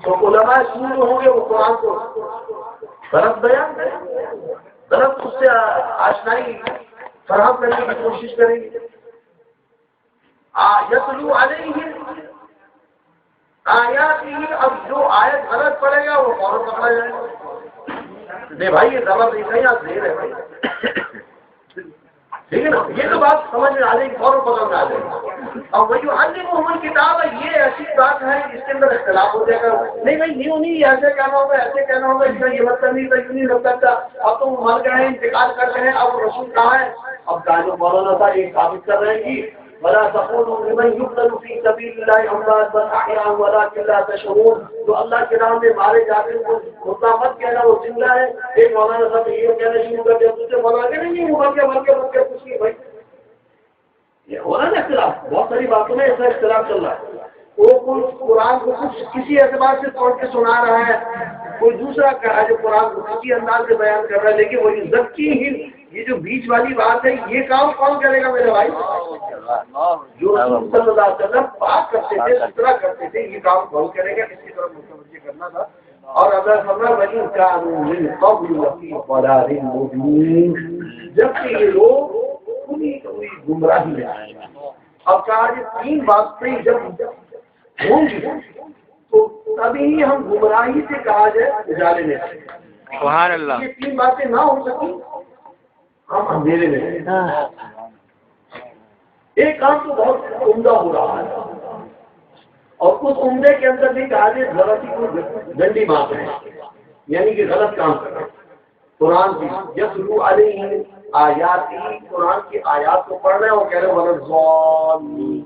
تو علماء سور ہوں گے وہ قرآن کو غلط بیان کریں گے، غلط اس سے آشنائی فراہم کرنے کی کوشش کریں گے. یتلو علیہم آیاتی، اب جو آیت غلط پڑے گا وہ فوراً پکڑا جائے گا. نہیں بھائی یہ زبردستی آپ دے رہے ہیں، ٹھیک ہے نا، یہ تو بات سمجھ میں آ جائے گی، فوراً پکڑ میں آ جائے گی. اور وہی علمہم کتاب ہے، یہ ایسی بات ہے اس کے اندر اختلاف ہو جائے گا. نہیں بھائی یوں نہیں، ایسے کہنا ہوگا، ایسے کہنا ہوگا، اس کا یہ مطلب نہیں تھا، یوں نہیں لگتا تھا، اب تم مر گئے ہیں، انتقال کر گئے ہیں، اب رسول کہاں ہے؟ اب جو مولانا تھا یہ ثابت کر رہے ہیں کہ ولا تقولوا لمن يقتل في سبيل الله اموات بل احياء ولكن لا تشعرون، جو اللہ کے نام میں مارے جاتے ہیں وہ مردہ مت کہنا وہ زندہ ہے. ایک مولانا صاحب یہ کہنا شروع کر دیا، دوسرے مولانا کہ نہیں وہ مر گیا کچھ نہیں. بھائی یہ ہو رہا ہے اختلاف، بہت ساری باتوں میں ایسا اختلاف چل رہا ہے. وہ کوئی قرآن کو کچھ کسی اعتبار سے پڑھ کے سنا رہا ہے، کوئی دوسرا کہا ہے جو قرآن کو کسی انداز سے بیان کر رہا ہے. لیکن وہ ذکی ہی یہ جو بیچ والی بات ہے یہ کام کون کرے گا میرے بھائی؟ جو رسول صلی اللہ علیہ وسلم بات کرتے تھے، سترہ کرتے تھے، یہ کام کون کرے گا؟ اس کی طرف متوجہ کرنا تھا. اور اگر جبکہ یہ لوگ پوری گمراہی میں آئے گا. اب کہا یہ تین باتیں جب ہوں گی تو تبھی ہم گمراہی سے کہا جائے اجالے میں. سبحان اللہ. یہ تین باتیں نہ ہو سکی ہم اندھیرے میں. ایک کام تو بہت عمدہ ہو رہا ہے اور اس عمدے کے اندر بھی کہا جائے غلط ہی کوئی گندی بات ہے، یعنی کہ غلط کام کر رہے ہیں. قرآن کی یتلو علیہم آیاتی، قرآن کی آیات کو پڑھ رہے ہیں اور کہہ رہے ہیں ولضالین.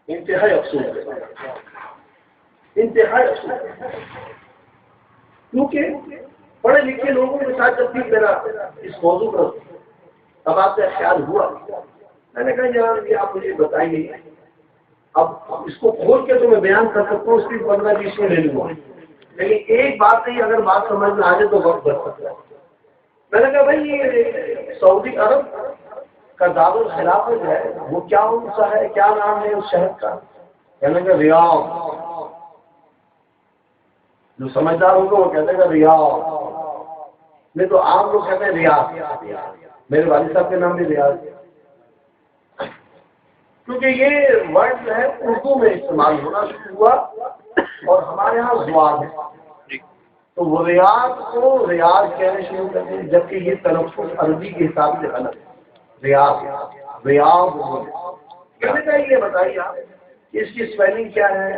انتہائی افسوس ہے، انتہائی افسوس ہے. کیونکہ پڑھے لکھے لوگوں کے ساتھ جب بھی میرا اس موضوع پر تبادلہ سے خیال ہوا، میں نے کہا یار یہ آپ مجھے بتائیں گے، اب اس کو کھول کے تو میں بیان کر سکتا ہوں، اس کی 15-20 میں لے لوں گا، لیکن ایک بات نہیں، اگر بات سمجھ میں آ جائے تو وقت بچ سکتا ہے. میں نے کہا بھائی یہ سعودی عرب کا دارالخلافت ہے وہ کیا ان سا ہے، کیا نام ہے اس شہر کا؟ کہنے کا ریاض. جو سمجھدار ہوگا وہ کہتے ہیں ریاض، نہیں تو عام لوگ کہتے ہیں ریاض. میرے والد صاحب کے نام بھی ریاض، کیونکہ یہ ورڈ جو ہے اردو میں استعمال ہونا شروع ہوا اور ہمارے یہاں زوال ہے تو وہ ریاض کو ریاض کہنے شروع کرتے ہیں، جبکہ یہ تلفظ عربی کے حساب سے غلط ہے. ریاض ریاض کہنے کا یہ بتائیے آپ اس کی اسپیلنگ کیا ہے؟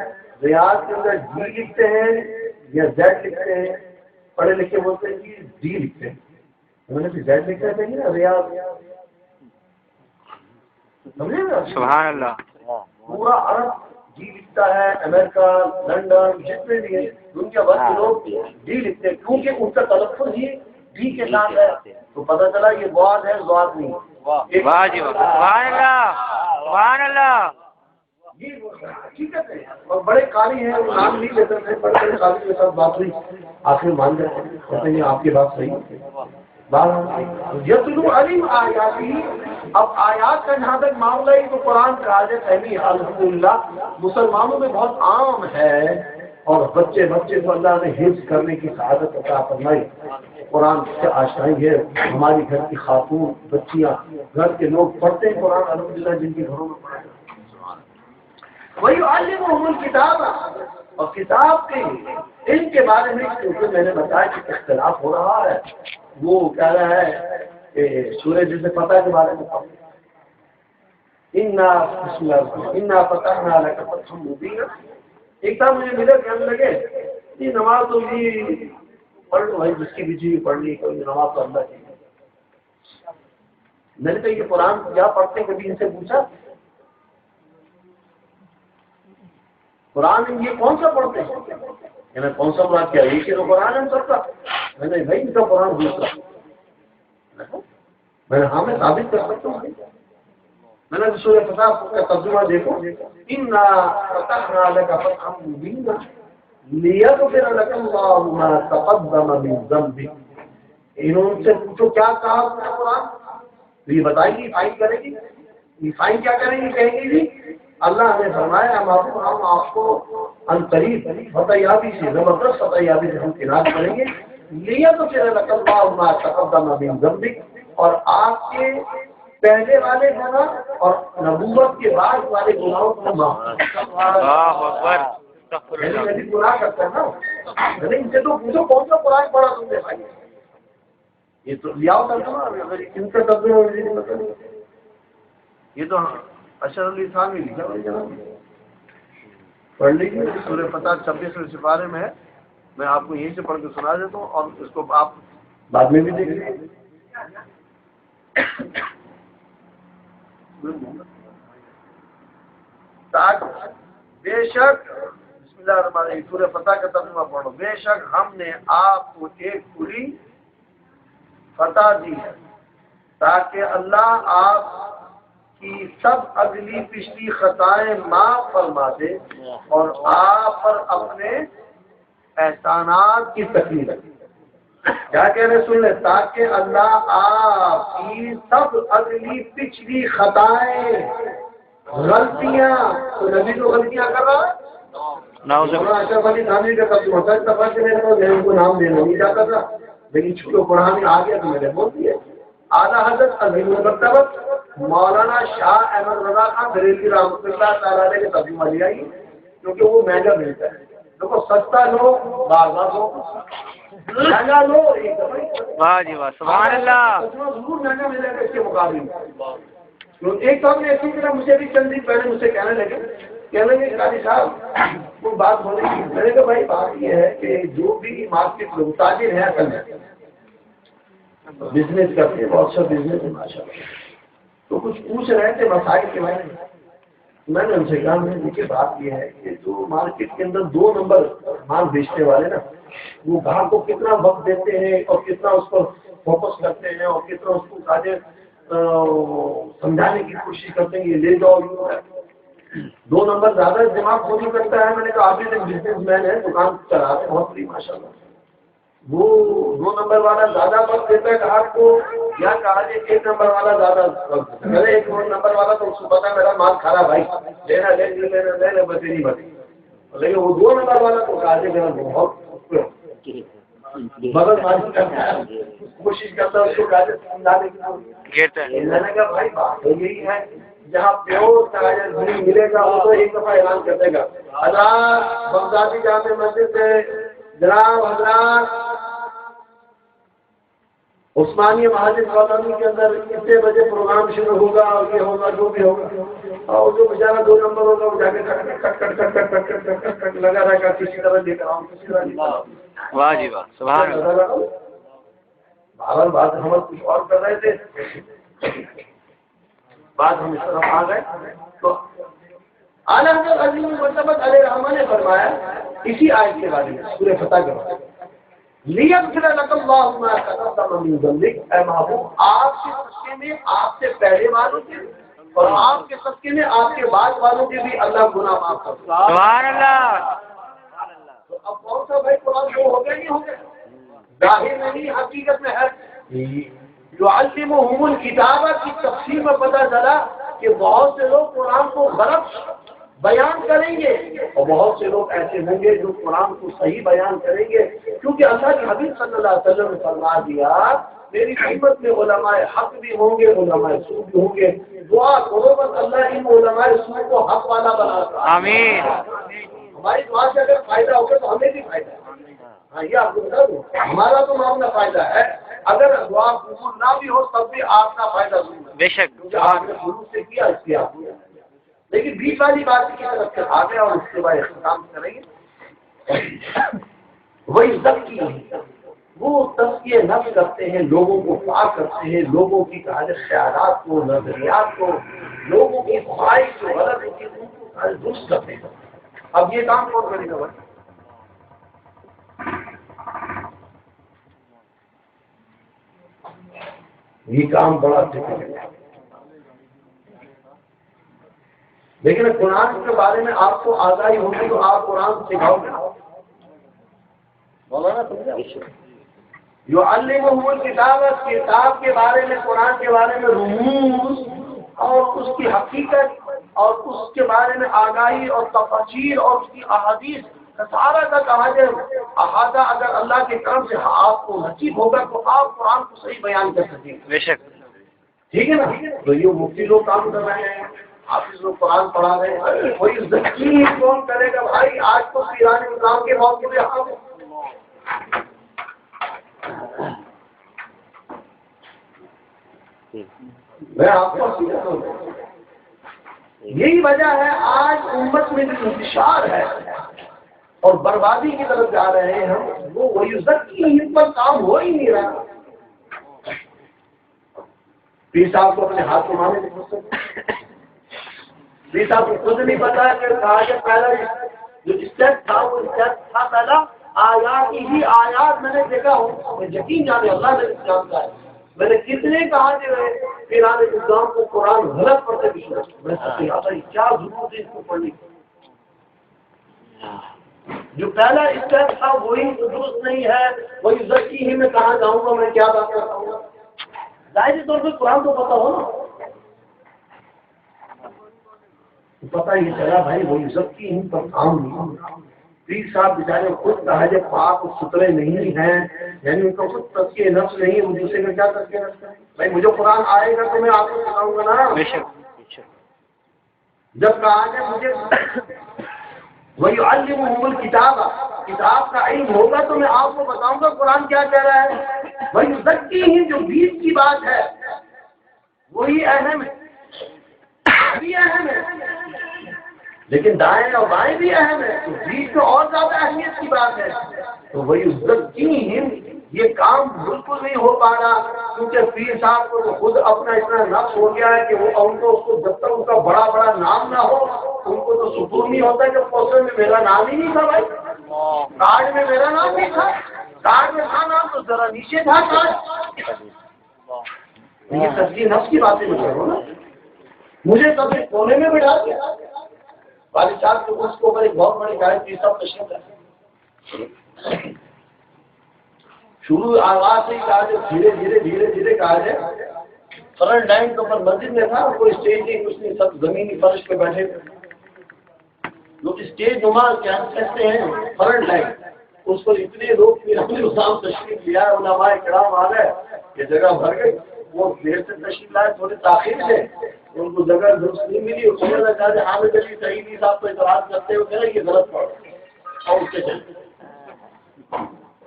ریاض کے اندر ڈی لکھتے ہیں یا زیڈ لکھتے ہیں؟ پڑھے لکھے بولتے ہیں کہ ڈی لکھتے ہیں، انہوں نے بھی زیڈ لکھنا چاہیے نا. ریاض سبحان اللہ. پورا عرب ڈی لکھتا ہے، امریکہ، لندن، جتنے بھی ہیں دنیا بھر کے لوگ ڈی لکھتے ہیں کیونکہ ان کا تلفظ ہی ڈی کے ساتھ ہے. تو پتہ چلا یہ واد ہے، زواد نہیں. واہ جی واہ. سبحان اللہ سبحان اللہ. یہ حقیقت ہے. اور بڑے قاری ہیں، وہ نام نہیں لیتے تھے، بڑے بڑے قاری کے ساتھ بات ہوئی، آخر مان جاتے ہیں، کہتے ہیں آپ کی بات صحیح ہے. یتلو علیہم آیاتی. اب آیات کا جہاں تک معاملہ ہے تو قرآن کا آج فہمی الحمدللہ مسلمانوں میں بہت عام ہے اور بچے کو اللہ نے حفظ کرنے کی سعادت عطا فرمائی. قرآن سے آشنائی ہے. ہماری گھر کی خاتون بچیاں گھر کے لوگ پڑھتے ہیں قرآن الحمدللہ، جن کے گھروں میں پڑھتے ہیں. وہی علمہم الکتاب، اور کتاب کے ان کے بارے میں کیونکہ میں نے بتایا کہ اختلاف ہو رہا ہے. وہ کہہ رہا ہے کہ سورہ جیسے فتح کے بارے میں انا فتحنا لک فتحا مبینا. ایک تھا مجھے ملا کہنے لگے یہ نماز تو یہ پڑھ لو بھائی، جس کی بھی چیز پڑھ لی، کوئی نماز تو اللہ کی. میں نے کہا یہ قرآن کیا پڑھتے ہیں؟ کبھی ان سے پوچھا قرآن یہ کون سا پڑھتے ہیں؟ میں نے کون سا مراد کیا؟ یہ کہ تو قرآن ہے سب کا. میں نے بھائی ان کا قرآن دوسرا. میں نے ہاں میں ثابت کر سکتا ہوں. میں نے سورہ فتح کا ترجمہ دیکھو، انا فتحنا لک فتحا مبینا لیغفر لک اللہ ما تقدم من ذنبک. انہوں سے پوچھو کیا کہا قرآن، تو یہ بتائیں گی فائن کرے گی. یہ فائن کیا کریں گی؟ کہیں گی جی اللہ نے فرمایا ہم آپ کو عنقریب فتحیابی سے زبردست فتحیابی سے ہم کنار کریں گے لیا تو پھر اللہ تقدم من ذنبک اور آپ کے پہلے والے گناہ اور نبوت کے بعد والے گناہوں کو معاف گناہ کرتا ہے نا ان سے تو پوچھو کون سا قرآن پڑھا تم نے بھائی یہ تو لیا ہوتا نا ان کا تبدیل یہ تو اشر علی خان نے لکھا بھائی پڑھ لیجیے سورہ فتح 26ویں سپارے میں ہے میں آپ کو یہیں سے پڑھ کے سنا دیتا ہوں اور اس کو آپ بعد میں بھی دیکھ لیجیے بے شک بسم اللہ الرحمن الرحیم سورہ فتح کا ترجمہ پڑھو بے شک ہم نے آپ کو ایک پوری فتح دی ہے تاکہ اللہ آپ کی سب اگلی پچھلی خطائیں معاف فرما دے اور آپ پر اپنے احسانات کی تکلیف کیا کہہ رہے سن لیں تاکہ اللہ آپ کی سب اگلی پچھلی خطائیں غلطیاں تو نبی تو غلطیاں کر رہا ہے اشرف علی تھانوی کا تب ہوتا ہے تفا سے میں ان کو نام دینا نہیں چاہتا تھا لیکن چونکہ قرآن میں آ گیا تو میں نے بول دیا اعلیٰ حضرت عظیم المرتبت مولانا شاہ احمد رضا خان بریلوی رحمۃ اللہ تعالیٰ علیہ کا ترجمہ لیا ہی کیونکہ وہ مہنگا ملتا ہے دیکھو سستا لو بار بار لو مہنگا لو واہ جی واہ سبحان اللہ ضرور مہنگا ملے گا اس کے مقابلے میں ایک صاحب نے اسی طرح مجھے بھی چند دن پہلے مجھ سے کہنے لگے قاضی صاحب وہ بات ہو رہی ہے میں نے کہا بھائی بات یہ ہے کہ جو بھی مارکیٹ لوگ تاجر ہیں اصل میں بزنس کرتے ہیں بہت سا بزنس ہے ماشاء اللہ تو کچھ پوچھ رہے تھے مسائل کے بارے میں نے ان سے کہا میں دیکھیے بات یہ ہے کہ جو مارکیٹ کے اندر 2 نمبر مال بیچنے والے نا وہ گاہک کو کتنا وقت دیتے ہیں اور کتنا اس پر فوکس کرتے ہیں اور کتنا اس کو تاجر سمجھانے کی کوشش کرتے ہیں یہ لے جاؤ 2 نمبر زیادہ دماغ کھولی کرتا ہے میں نے کہا آپ بھی بزنس مین ہے دکان چلا رہے ہیں بہت بڑی ماشاء اللہ وہ 2 نمبر والا زیادہ وقت دیتا ہے گاہک کو یا کہا جائے 1 نمبر والا زیادہ وقت میرے 1 نمبر والا تو اس کو پتا میرا مال کھارا بھائی لینا بچے نہیں بچے لیکن وہ 2 نمبر والا تو کہا جائے میرا بہت مدد ماری کرتا ہے کوشش کرتا ہے اس کو کہا جائے سمجھانے کی میں نے کہا بھائی بات تو یہی ہے جہاں پیور تاجر نہیں ملے گا وہ تو ایک دفعہ اعلان کر دے گا حضرات بغدادی جامع مسجد سے جناب حضرات عثمانیہ مہاجر کالونی کے اندر کتنے بجے پروگرام شروع ہوگا اور یہ ہوگا جو بھی ہوگا اور جو بیچارہ 2 نمبر ہوگا وہ جا کے کٹ لگا رہے گا کسی طرح لے کر آؤں کسی طرح لے کر آؤں واہ جی واہ سبحان اللہ بہرحال بات ہم کچھ اور کر رہے تھے بات ہم اس طرف آ گئے تو اعلیٰ حضرت عظیم المرتبت علیہ الرحمٰن نے فرمایا اسی آیت کے بارے میں سورہ فتح کے بارے میں لیغفر لک اللہ ما تقدم من ذنبک اے محبوب آپ کے صدقے میں آپ سے پہلے والوں کے اور آپ کے صدقے میں آپ کے بعد والوں کے بھی اللہ گناہ معاف کرتا ہے سبحان اللہ تو اب کون سا بھائی قرآن جو ہو گیا نہیں ہو گیا ظاہر میں نہیں حقیقت میں ہے یعلمہم الکتاب کی تفسیر میں پتہ چلا کہ بہت سے لوگ قرآن کو غلط بیان کریں گے اور بہت سے لوگ ایسے ہوں گے جو قرآن کو صحیح بیان کریں گے کیونکہ اللہ کے حبیب صلی اللہ علیہ وسلم نے فرما دیا میری خدمت میں علماء حق بھی ہوں گے علماء سو بھی ہوں گے دعا کرو بس اللہ ان علماء سو کو حق والا بنا آمین ہماری دعا سے اگر فائدہ ہوگا تو ہمیں بھی فائدہ ہے ہاں یہ آپ کو بتا دوں ہمارا تو معاملہ فائدہ ہے اگر دعا قبول نہ بھی ہو تب بھی آپ کا فائدہ ضرور ہے بے شک آپ نے شروع سے کیا اس کی آپ لیکن بیچ والی بات کی طرف سے آ گئے اور اس کے بعد اختتام کریں گے وہی ذکی وہ تزکیہ نفس کرتے ہیں لوگوں کو پاک کرتے ہیں لوگوں کی خیالات کو نظریات کو لوگوں کی خواہش جو غلط ہوتی ہے ان کو درست کرتے ہیں اب یہ کام کون کرے گا بھائی یہ کام بڑا ٹھیک ہے لیکن قرآن کے بارے میں آپ کو آگاہی ہوگی تو آپ قرآن سکھاؤ گے مولانا سمجھا جو علمہم الکتاب کتاب کے بارے میں قرآن کے بارے میں رموز اور اس کی حقیقت اور اس کے بارے میں آگاہی اور تفسیر اور اس کی احادیث سارا کا احاطہ اگر اللہ کے کرم سے آپ کو نصیب ہوگا تو آپ قرآن کو صحیح بیان کر سکیں گے. بے شک. ٹھیک ہے نا. تو یہ مفتی لوگ کام کر رہے ہیں, حافظ لوگ قرآن پڑھا رہے ہیں, کوئی ذکی کون کرے گا بھائی. آج تو پیران نظام کے موقع پہ میں آپ کو یہی وجہ ہے آج امت میں جو انتشار ہے اور بربادی کی طرف جا رہے ہیں ہم, وہ وہی ذکی پر کام ہو ہی نہیں رہا. پیر صاحب کو اپنے ہاتھ کو مارے, پیر صاحب کو خود نہیں پتا ہے کہ پہلا جو اسٹیپ تھا وہ اسٹیپ تھا پہلا آیات ہی آیات. میں نے دیکھا ہوں, میں یقین جانے اللہ نے جانتا ہے, میں نے کتنے کہا کہ پیران نظام کو قرآن غلط پڑھتے بھی میں سب یاد آئی کیا ضرورت ہے اس کو پڑھنے کی. جو پہلا اسٹیپ تھا وہی درست نہیں ہے, وہی ذکی ہی میں کہاں جاؤں گا, میں کیا بات کرتا ہوں گا. ظاہری طور پہ قرآن تو پتا ہو نا, پتا یہ چلا بھائی وہی ذکی ہی پر کام نہیں. پیر صاحب بیچارے خود کہا جب پاک ستھرے نہیں ہیں, یعنی ان کا خود تزکیہ نفس نہیں ہے, وہ دوسرے کا کیا تزکیہ نفس ہے. بھائی مجھے قرآن آئے گا تو میں آپ کو بتاؤں گا نا. جب کہا کہ مجھے وہی علمہم الکتاب, کتاب کا علم ہوگا تو میں آپ کو بتاؤں گا قرآن کیا کہہ رہا ہے. وہی ذکی ہی جو بیچ کی بات ہے وہی اہم ہے, وہی اہم ہے, لیکن دائیں اور بائیں بھی اہم ہے, تو بیچ میں اور زیادہ اہمیت کی بات ہے. تو وہی ذکی یہ کام بالکل نہیں ہو پا رہا, کیونکہ پیر صاحب کو خود اپنا اتنا نفس ہو گیا ہے کہ وہ ان کو اس کو جب تک ان کا بڑا بڑا نام نہ ہو ان کو تو سکون نہیں ہوتا کہ پوسٹر میں میرا نام ہی نہیں تھا. بھائی کارڈ میں میرا نام نہیں تھا, کارڈ میں تھا نام تو ذرا نیچے تھا کارڈ. یہ تزکیہ نفس کی باتیں نہیں کرو نا. مجھے کبھی کونے میں بٹھا دیا والد صاحب کو, اس کو ایک بہت بڑی گائے پیر صاحب تشریف ہے. شروع آواز سے ہی کہا جب دھیرے دھیرے کہا جائے. فرنٹ لائن کے اوپر مسجد میں تھا, کوئی اسٹیج نہیں کچھ نہیں, سب زمینی فرش پہ بیٹھے تھے. لوگ اسٹیج نما کیا کہتے ہیں فرنٹ لائن, اس پر اتنے لوگ پھر اپنے اسلام تشریف لیا, علماء کرام آ گئے, یہ جگہ بھر گئی. وہ دیر سے تشریف لائے, تھوڑے تاخیر سے, ان کو جگہ درست نہیں ملی. انہوں نے کہا کہ حامد علی سعیدی صاحب کو اعتراض کرتے ہوئے کہا یہ غلط پڑھ اور اس سے چلتے.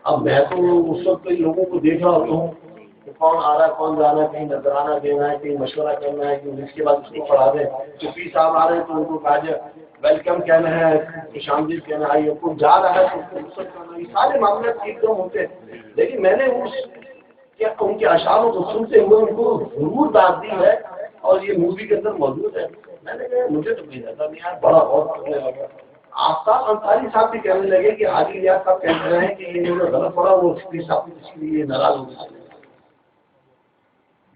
اب میں تو اس وقت کئی لوگوں کو دیکھ رہا ہوتا ہوں کہ کون آ رہا ہے کون جا رہا ہے, کہیں نظرانہ دینا ہے, کہیں مشورہ کرنا ہے, کہ اس کے بعد اس کو پڑھا دیں. تو پیر صاحب آ رہے ہیں تو ان کو کہا جائے ویلکم کہنا ہے, خوش آمدید کہنا ہے. یہ کوئی جا رہا ہے تو اس کو رخصت کرنا, یہ سارے معاملے ایک دم ہوتے ہیں. لیکن میں نے ان کے اشعاروں کو سنتے ہوئے ان کو ضرور داد دی ہے, اور یہ مووی کے اندر موجود ہے. میں نے کہا مجھے تو نہیں جاتا نہیں یار, بڑا بہت کرنے لگا. آفتاب انصاری صاحب بھی کہنے لگے کہ عادل ریاض صاحب کہہ رہے ہیں کہ یہ جو غلط پڑا وہ پیر صاحب اس کے لیے ناراض ہو گئے.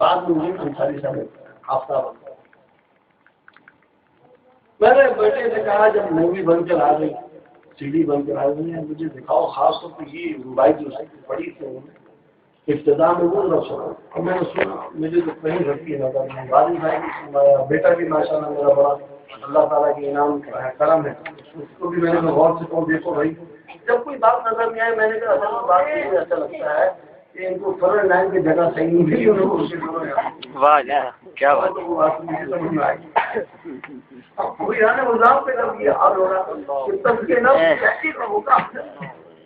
بعد میں مجھے انصاری صاحب آفتاب میں نے بیٹے سے کہا جب مووی بن کر آ گئی, سی ڈی بن کر آ گئی ہے, مجھے دکھاؤ. خاص طور پہ یہ ربائی جو پڑی تھی ابتدا میں وہ لفظ سنا, اور میں نے سنا مجھے تو کہیں گھٹتی نظر نہیں. والد بھائی بھی سنایا, بیٹا بھی ماشاء اللہ میرا بڑا اللہ تعالیٰ کے انعام کرم ہے, اس کو بھی میں نے غور سے کہوں دیکھو بھائی جب کوئی بات نظر نہیں آئے, میں نے کہا اصل بات مجھے ایسا لگتا ہے کہ ان کو فرنٹ لائن کی جگہ صحیح نہیں ملی, انہوں کو واہ کیا بات, بات مجھے سمجھ میں آئی. کوئی نظام پہ کر دیا اور تزکیہ نفس کیسے ہوگا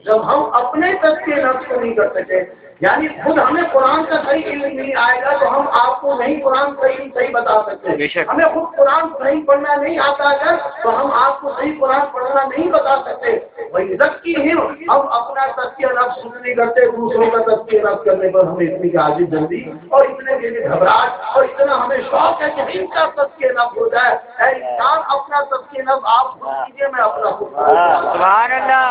جب ہم اپنے تزکیہ نفس کو نہیں کر سکے. یعنی خود ہمیں قرآن کا صحیح علم نہیں آئے گا تو ہم آپ کو نہیں قرآن کا علم صحیح بتا سکتے. ہمیں خود قرآن صحیح پڑھنا نہیں آتا اگر تو ہم آپ کو صحیح قرآن پڑھنا نہیں بتا سکتے. وہی ذکی ہم اپنا تزکیہ نفس نہیں کرتے, دوسروں کا تزکیہ نفس کرنے پر ہمیں اتنی عاجز جلدی اور اتنے کے لیے گھبراہٹ اور اتنا ہمیں شوق ہے کہ ان کا تزکیہ نفس ہو جائے. اے انسان اپنا تزکیہ نفس آپ خود کیجیے, میں اپنا خود. سبحان اللہ.